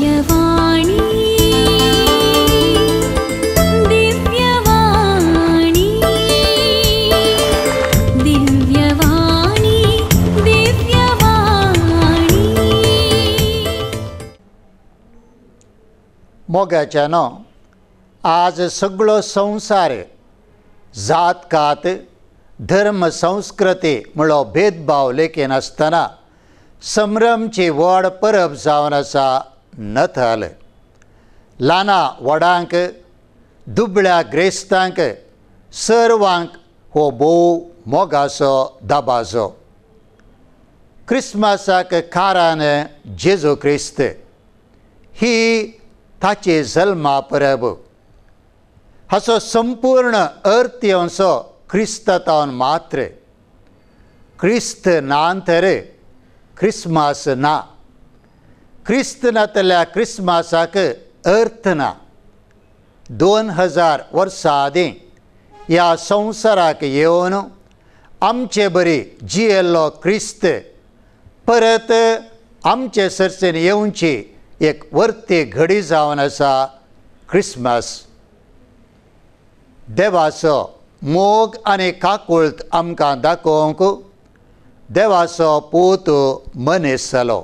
दिव्यवाणी दिव्यवाणी दिव्यवाणी दिव्यवाणी मोगाच्यानो आज सगळो संवसार जात-कात धर्म संस्कृती म्हणलो भेदभाव लेखीन आसतना संभ्रमची व्हड परब जावन आसा नथल. ल्हाना व्हडांक दुबळ्या ग्रेस्तांक सर्वांक हो भोव मोगाचो दबाजो. क्रिस्मसाक खारान जेजू क्रिस्त ही ताची जल्मा परब. हाचो संपूर्ण अर्थ येवचो क्रिस्तांतावन मात्र. क्रिस्त नांतर क्रिस्मस ना. क्रिस्त नातल्या क्रिस्मसाक अर्थ ना. 2000 वर्सां आदीं ह्या संवसाराक येवन आमचे बरी जियेल्लो क्रिस्त परत आमचे सर्सेन येवची एक वर्ती घडी जावन आसा क्रिस्मस. देवाचो मोग आनी काकुळट आमकां दाखोवंक देवाचो पूत मनीस जालो.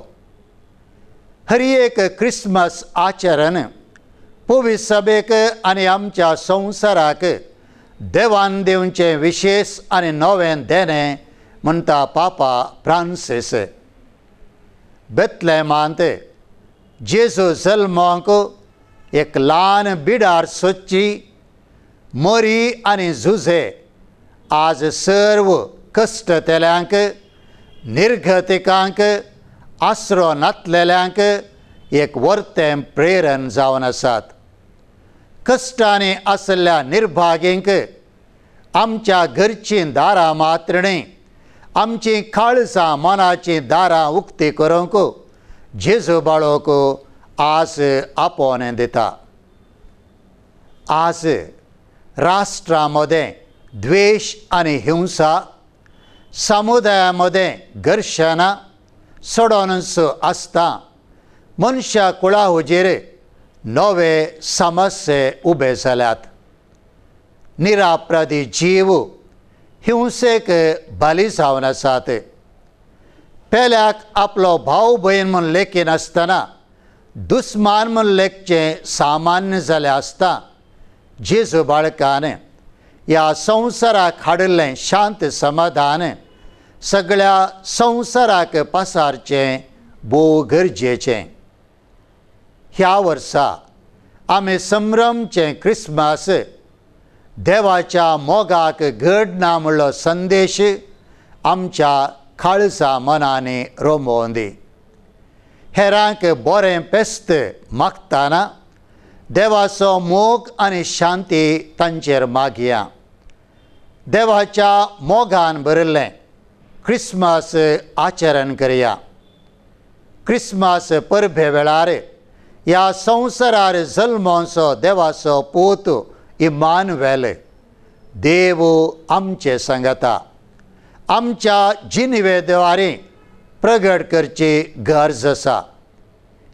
हर एक क्रिस्मस आचरण पवित्र सभेक आनी आमच्या संवसाराक देवान दिवचें विशेश आनी नवें देणें म्हणटा पापा फ्रांसीस. बेथलेमांत जेजू जल्माक एक ल्हान बिडार सोदची मरी आनी झुजे आज सर्व कश्टतेल्यांक निर्गतिकांक आसरो नातलेल्यांक एक वर्तें प्रेरण जावन आसात. कश्टांनी आसल्या निर्भागींक आमच्या घरचीं दारां मात्र न्ही आमचीं काळजां मनाचीं दारां उक्तीं करूंक जेजू बाळोक आज आपोवन दिता. आज राष्ट्रांमध्ये द्वेष आनी हिंसा, समुदायामध्ये घर्शणां सडोनूच आसता मनशा कुळा हुजेर नवे समस्ये उबे जाल्यात. निरापराधी जीव हिंसेक बली जावन आसात. पेल्याक आपलो भाव भयण म्हूण लेखीन आसतना दुस्मान म्हूण लेखचें सामान्य जालें आसता जेजू बाळकान ह्या संवसाराक हाडिल्लें शांत समाधान सगळ्या संवसाराक पसारचें भोव गरजेचें. ह्या वर्सा आमी संभ्रमचें क्रिस्मस देवाच्या मोगाक घड ना म्हणलो संदेश आमच्या काळजा मनांनी रोमोवन दी. हेरांक बरें पेस्त मागतना देवाचो मोग आनी शांती तांचेर मागया. देवाच्या मोगान भरिल्लें क्रिस्मस आचरण करया. क्रिस्मस परबे वेळार ह्या संवसारार जल्मोवचो देवाचो पूत इम्मानुएल देव आमचे सांगता आमच्या जिणवे प्रगट करची गरज आसा.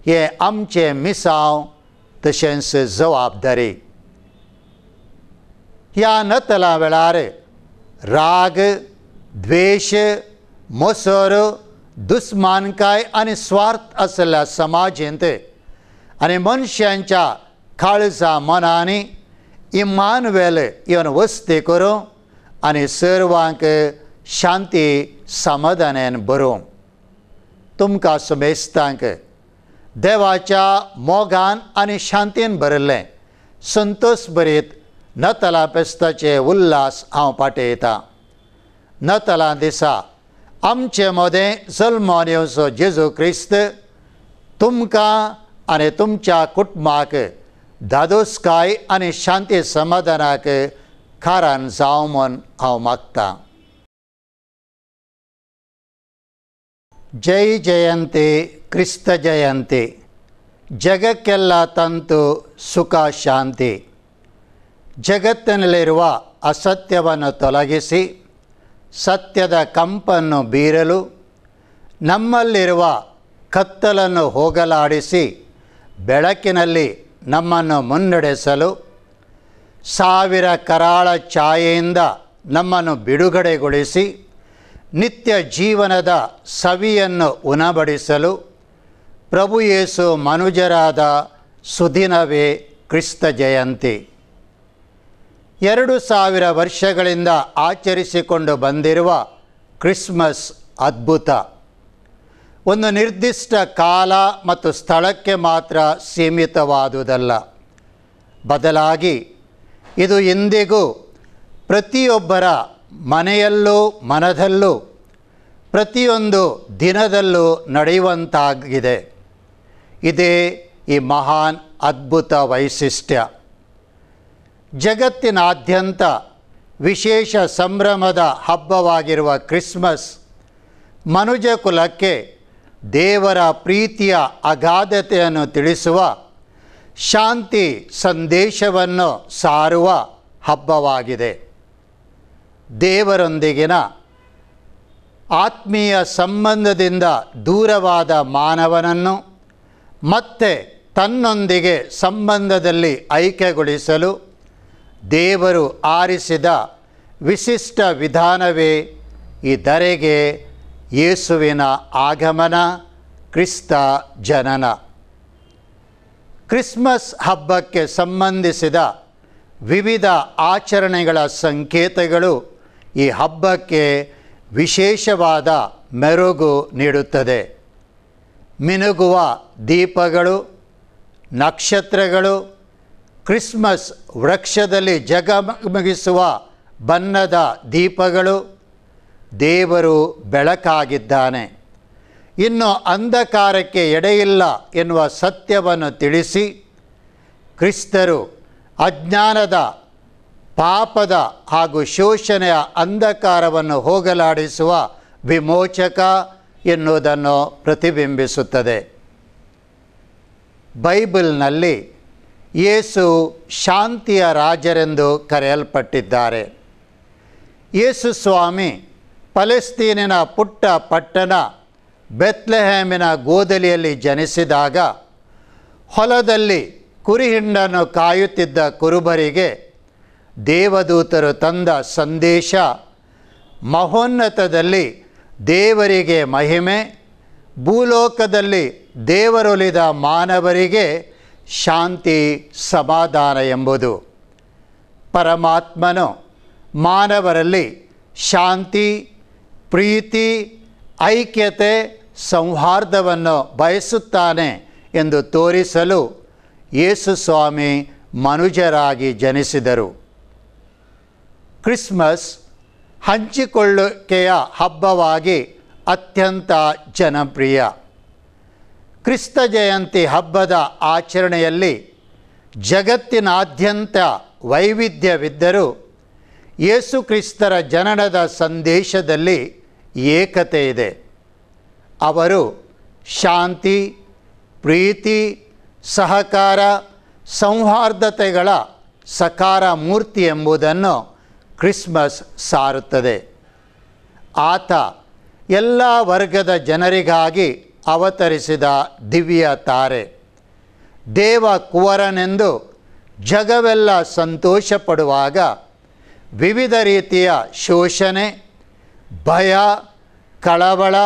हें आमचें मिसांव तशेंच जबाबदारी. ह्या नतला वेळार राग, द्वेष, मोसोर, दुस्मानकाय आनी स्वार्थ आसल्या समाजींत आनी मनशांच्या काळजा मनांनी इम्मानुएल येवन वस्ती करूं आनी सर्वांक शांती समाधानान भरूं. तुमकां सुमेस्तांक देवाच्या मोगान आनी शांतीन भरिल्लें संतोश भरीत नतला पेस्ताचे उल्हास हांव पाठयतां. नतला दिसा आमचे मदें जल्मोन येवचो जेजू क्रिस्त तुमकां आनी तुमच्या कुटुंबाक दादोसकाय आनी शांती समाधानाक खारान जावं म्हूण हांव मागतां. जय जयंती क्रिस्त जयंती. ಜಗಕ್ಕೆಲ್ಲ ತಂತು ಸುಖ ಶಾಂತಿ. ಜಗತ್ತಿನಲ್ಲಿರುವ ಅಸತ್ಯವನ್ನು ತೊಲಗಿಸಿ ಸತ್ಯದ ಕಂಪನ್ನು ಬೀರಲು, ನಮ್ಮಲ್ಲಿರುವ ಕತ್ತಲನ್ನು ಹೋಗಲಾಡಿಸಿ ಬೆಳಕಿನಲ್ಲಿ ನಮ್ಮನ್ನು ಮುನ್ನಡೆಸಲು, ಸಾವಿರ ಕರಾಳ ಛಾಯೆಯಿಂದ ನಮ್ಮನ್ನು ಬಿಡುಗಡೆಗೊಳಿಸಿ ನಿತ್ಯ ಜೀವನದ ಸವಿಯನ್ನು ಉಣಬಡಿಸಲು ಪ್ರಭು ಯೇಸು ಮನುಜರಾದ ಸುದಿನವೇ ಕ್ರಿಸ್ತ ಜಯಂತಿ. 2000 ವರ್ಷಗಳಿಂದ ಆಚರಿಸಿಕೊಂಡು ಬಂದಿರುವ ಕ್ರಿಸ್ಮಸ್ ಅದ್ಭುತ. ಒಂದು ನಿರ್ದಿಷ್ಟ ಕಾಲ ಮತ್ತು ಸ್ಥಳಕ್ಕೆ ಮಾತ್ರ ಸೀಮಿತವಾದುದಲ್ಲ, ಬದಲಾಗಿ ಇದು ಇಂದಿಗೂ ಪ್ರತಿಯೊಬ್ಬರ ಮನೆಯಲ್ಲೂ ಮನದಲ್ಲೂ ಪ್ರತಿಯೊಂದು ದಿನದಲ್ಲೂ ನಡೆಯುವಂತಾಗಿದೆ. ಇದೇ ಈ ಮಹಾನ್ ಅದ್ಭುತ ವೈಶಿಷ್ಟ್ಯ. ಜಗತ್ತಿನಾದ್ಯಂತ ವಿಶೇಷ ಸಂಭ್ರಮದ ಹಬ್ಬವಾಗಿರುವ ಕ್ರಿಸ್ಮಸ್ ಮನುಜ ಕುಲಕ್ಕೆ ದೇವರ ಪ್ರೀತಿಯ ಅಗಾಧತೆಯನ್ನು ತಿಳಿಸುವ, ಶಾಂತಿ ಸಂದೇಶವನ್ನು ಸಾರುವ ಹಬ್ಬವಾಗಿದೆ. ದೇವರೊಂದಿಗಿನ ಆತ್ಮೀಯ ಸಂಬಂಧದಿಂದ ದೂರವಾದ ಮಾನವನನ್ನು ಮತ್ತೆ ತನ್ನೊಂದಿಗೆ ಸಂಬಂಧದಲ್ಲಿ ಐಕ್ಯಗೊಳಿಸಲು ದೇವರು ಆರಿಸಿದ ವಿಶಿಷ್ಟ ವಿಧಾನವೇ ಈ ಧರೆಗೆ ಯೇಸುವಿನ ಆಗಮನ, ಕ್ರಿಸ್ತ ಜನನ. ಕ್ರಿಸ್ಮಸ್ ಹಬ್ಬಕ್ಕೆ ಸಂಬಂಧಿಸಿದ ವಿವಿಧ ಆಚರಣೆಗಳ ಸಂಕೇತಗಳು ಈ ಹಬ್ಬಕ್ಕೆ ವಿಶೇಷವಾದ ಮೆರುಗು ನೀಡುತ್ತದೆ. ಮಿನುಗುವ ದೀಪಗಳು, ನಕ್ಷತ್ರಗಳು, ಕ್ರಿಸ್ಮಸ್ ವೃಕ್ಷದಲ್ಲಿ ಜಗಮಗಿಸುವ ಬಣ್ಣದ ದೀಪಗಳು. ದೇವರು ಬೆಳಕಾಗಿದ್ದಾನೆ, ಇನ್ನು ಅಂಧಕಾರಕ್ಕೆ ಎಡೆಯಿಲ್ಲ ಎನ್ನುವ ಸತ್ಯವನ್ನು ತಿಳಿಸಿ ಕ್ರಿಸ್ತರು ಅಜ್ಞಾನದ, ಪಾಪದ ಹಾಗೂ ಶೋಷಣೆಯ ಅಂಧಕಾರವನ್ನು ಹೋಗಲಾಡಿಸುವ ವಿಮೋಚಕ ಎನ್ನುವುದನ್ನು ಪ್ರತಿಬಿಂಬಿಸುತ್ತದೆ. ಬೈಬಲ್ನಲ್ಲಿ ಯೇಸು ಶಾಂತಿಯ ರಾಜರೆಂದು ಕರೆಯಲ್ಪಟ್ಟಿದ್ದಾರೆ. ಯೇಸು ಸ್ವಾಮಿ ಪಲೆಸ್ತೀನಿನ ಪುಟ್ಟ ಪಟ್ಟಣ ಬೆತ್ಲೆಹೇಮಿನ ಗೋದಲಿಯಲ್ಲಿ ಜನಿಸಿದಾಗ ಹೊಲದಲ್ಲಿ ಕುರಿಹಿಂಡನ್ನು ಕಾಯುತ್ತಿದ್ದ ಕುರುಬರಿಗೆ ದೇವದೂತರು ತಂದ ಸಂದೇಶ, ಮಹೋನ್ನತದಲ್ಲಿ ದೇವರಿಗೆ ಮಹಿಮೆ, ಭೂಲೋಕದಲ್ಲಿ ದೇವರೊಲಿದ ಮಾನವರಿಗೆ ಶಾಂತಿ ಸಮಾಧಾನ ಎಂಬುದು. ಪರಮಾತ್ಮನು ಮಾನವರಲ್ಲಿ ಶಾಂತಿ, ಪ್ರೀತಿ, ಐಕ್ಯತೆ, ಸೌಹಾರ್ದವನ್ನು ಬಯಸುತ್ತಾನೆ ಎಂದು ತೋರಿಸಲು ಯೇಸು ಸ್ವಾಮಿ ಮನುಜರಾಗಿ ಜನಿಸಿದರು. ಕ್ರಿಸ್ಮಸ್ ಹಂಚಿಕೊಳ್ಳುವಿಕೆಯ ಹಬ್ಬವಾಗಿ ಅತ್ಯಂತ ಜನಪ್ರಿಯ. ಕ್ರಿಸ್ತ ಜಯಂತಿ ಹಬ್ಬದ ಆಚರಣೆಯಲ್ಲಿ ಜಗತ್ತಿನಾದ್ಯಂತ ವೈವಿಧ್ಯವಿದ್ದರೂ ಯೇಸು ಕ್ರಿಸ್ತರ ಜನನದ ಸಂದೇಶದಲ್ಲಿ ಏಕತೆ ಇದೆ. ಅವರು ಶಾಂತಿ, ಪ್ರೀತಿ, ಸಹಕಾರ, ಸೌಹಾರ್ದತೆಗಳ ಸಕಾರ ಮೂರ್ತಿ ಎಂಬುದನ್ನು ಕ್ರಿಸ್ಮಸ್ ಸಾರುತ್ತದೆ. ಆತ ಎಲ್ಲ ವರ್ಗದ ಜನರಿಗಾಗಿ ಅವತರಿಸಿದ ದಿವ್ಯ ತಾರೆ. ದೇವ ಕುವರನೆಂದು ಜಗವೆಲ್ಲ ಸಂತೋಷಪಡುವಾಗ ವಿವಿಧ ರೀತಿಯ ಶೋಷಣೆ, ಭಯ, ಕಳವಳ,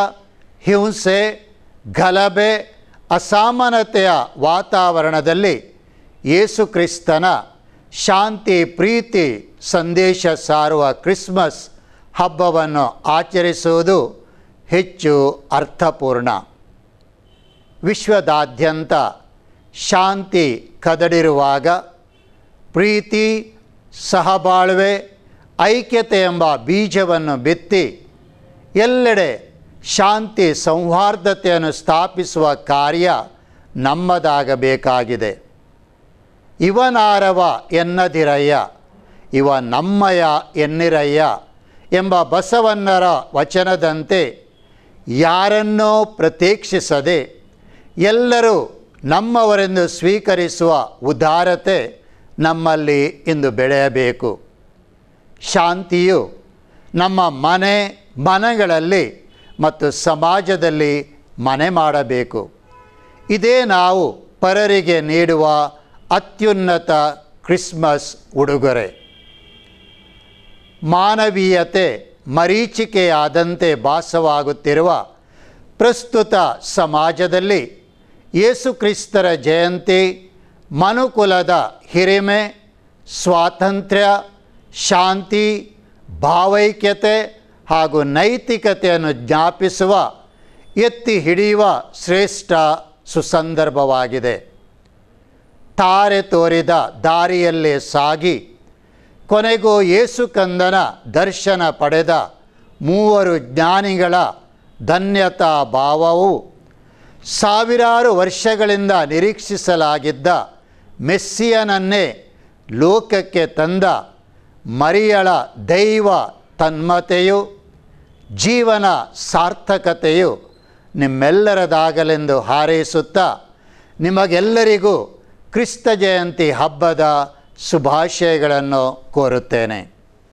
ಹಿಂಸೆ, ಗಲಭೆ, ಅಸಮಾನತೆಯ ವಾತಾವರಣದಲ್ಲಿ ಯೇಸು ಕ್ರಿಸ್ತನ ಶಾಂತಿ, ಪ್ರೀತಿ ಸಂದೇಶ ಸಾರುವ ಕ್ರಿಸ್ಮಸ್ ಹಬ್ಬವನ್ನು ಆಚರಿಸುವುದು ಹೆಚ್ಚು ಅರ್ಥಪೂರ್ಣ. ವಿಶ್ವದಾದ್ಯಂತ ಶಾಂತಿ ಕದಡಿರುವಾಗ ಪ್ರೀತಿ, ಸಹಬಾಳ್ವೆ, ಐಕ್ಯತೆ ಎಂಬ ಬೀಜವನ್ನು ಬಿತ್ತಿ ಎಲ್ಲೆಡೆ ಶಾಂತಿ, ಸೌಹಾರ್ದತೆಯನ್ನು ಸ್ಥಾಪಿಸುವ ಕಾರ್ಯ ನಮ್ಮದಾಗಬೇಕಾಗಿದೆ. ಇವನಾರವ ಎನ್ನದಿರಯ್ಯ, ಇವ ನಮ್ಮಯ ಎನ್ನಿರಯ್ಯ ಎಂಬ ಬಸವಣ್ಣರ ವಚನದಂತೆ ಯಾರನ್ನೋ ಪ್ರತೀಕ್ಷಿಸದೆ ಎಲ್ಲರೂ ನಮ್ಮವರೆಂದು ಸ್ವೀಕರಿಸುವ ಉದಾರತೆ ನಮ್ಮಲ್ಲಿ ಇಂದು ಬೆಳೆಯಬೇಕು. ಶಾಂತಿಯು ನಮ್ಮ ಮನೆಗಳಲ್ಲಿ ಮತ್ತು ಸಮಾಜದಲ್ಲಿ ಮನೆ ಮಾಡಬೇಕು. ಇದೇ ನಾವು ಪರರಿಗೆ ನೀಡುವ ಅತ್ಯುನ್ನತ ಕ್ರಿಸ್ಮಸ್ ಉಡುಗೊರೆ. ಮಾನವೀಯತೆ ಮರೀಚಿಕೆಯಾದಂತೆ ಭಾಸವಾಗುತ್ತಿರುವ ಪ್ರಸ್ತುತ ಸಮಾಜದಲ್ಲಿ ಯೇಸುಕ್ರಿಸ್ತರ ಜಯಂತಿ ಮನುಕುಲದ ಹಿರಿಮೆ, ಸ್ವಾತಂತ್ರ್ಯ, ಶಾಂತಿ, ಭಾವೈಕ್ಯತೆ ಹಾಗೂ ನೈತಿಕತೆಯನ್ನು ಜ್ಞಾಪಿಸುವ, ಎತ್ತಿ ಹಿಡಿಯುವ ಶ್ರೇಷ್ಠ ಸುಸಂದರ್ಭವಾಗಿದೆ. ತಾರೆ ತೋರಿದ ದಾರಿಯಲ್ಲೇ ಸಾಗಿ ಕೊನೆಗೂ ಯೇಸು ಕಂದನ ದರ್ಶನ ಪಡೆದ ಮೂವರು ಜ್ಞಾನಿಗಳ ಧನ್ಯತಾ ಭಾವವು ಸಾವಿರಾರು ವರ್ಷಗಳಿಂದ ನಿರೀಕ್ಷಿಸಲಾಗಿದ್ದ ಮೆಸ್ಸಿಯನನ್ನೇ ಲೋಕಕ್ಕೆ ತಂದ ಮರಿಯಳ ದೈವ ತನ್ಮತೆಯು, ಜೀವನ ಸಾರ್ಥಕತೆಯು ನಿಮ್ಮೆಲ್ಲರದಾಗಲೆಂದು ಹಾರೈಸುತ್ತಾ ನಿಮಗೆಲ್ಲರಿಗೂ ಕ್ರಿಸ್ತ ಜಯಂತಿ ಹಬ್ಬದ ಶುಭಾಶಯಗಳನ್ನು ಕೋರುತ್ತೇನೆ.